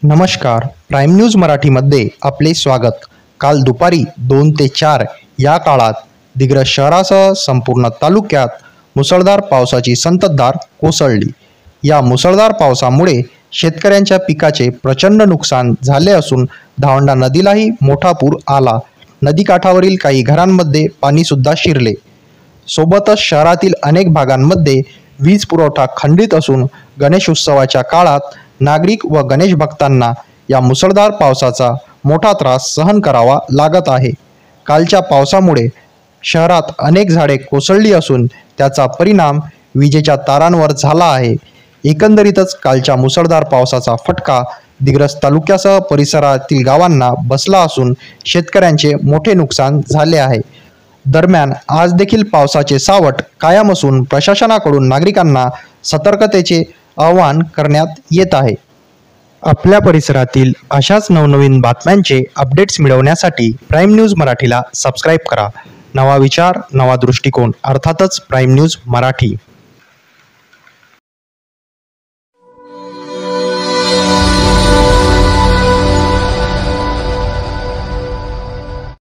नमस्कार. Prime news मराठीमध्ये आपले स्वागत. काल दुपारी 2 ते 4 या काळात दिग्रस शहरासह संपूर्ण तालुक्यात मुसळधार पावसाची संततधार कोसळली. या मुसळधार पावसामुळे शेतकऱ्यांच्या पिकाचे प्रचंड नुकसान झाले असून धावंडा नदीलाही मोठा पूर आला. नदीकाठावरील काही घरांमध्ये पाणीसुद्धा शिरले. सोबतच शहरातील अनेक भागांमध्ये वीज पुरवठा खंडित असून गणेशोत्सवाच्या काळात नागरिक व गणेश भक्तांना या मुसळधार पावसाचा मोठा त्रास सहन करावा लागत आहे. कालच्या पावसामुळे शहरात अनेक झाडे कोसळली असून त्याचा परिणाम विजेच्या तारांवर झाला आहे. एकंदरीतच कालच्या मुसळधार पावसाचा फटका दिग्रस तालुक्यासह परिसरातील गावांना बसला असून शेतकऱ्यांचे मोठे नुकसान झाले आहे. दरम्यान आज देखील पावसाचे सावट कायम असून प्रशासनाकडून नागरिकांना सतर्कतेचे आवाहन करण्यात येत आहे. आपल्या परिसरातील अशाच नवनवीन बातम्यांचे अपडेट्स मिळवण्यासाठी प्राईम न्यूज मराठीला सबस्क्राईब करा. नवा विचार, नवा दृष्टिकोन, अर्थातच प्राईम न्यूज मराठी.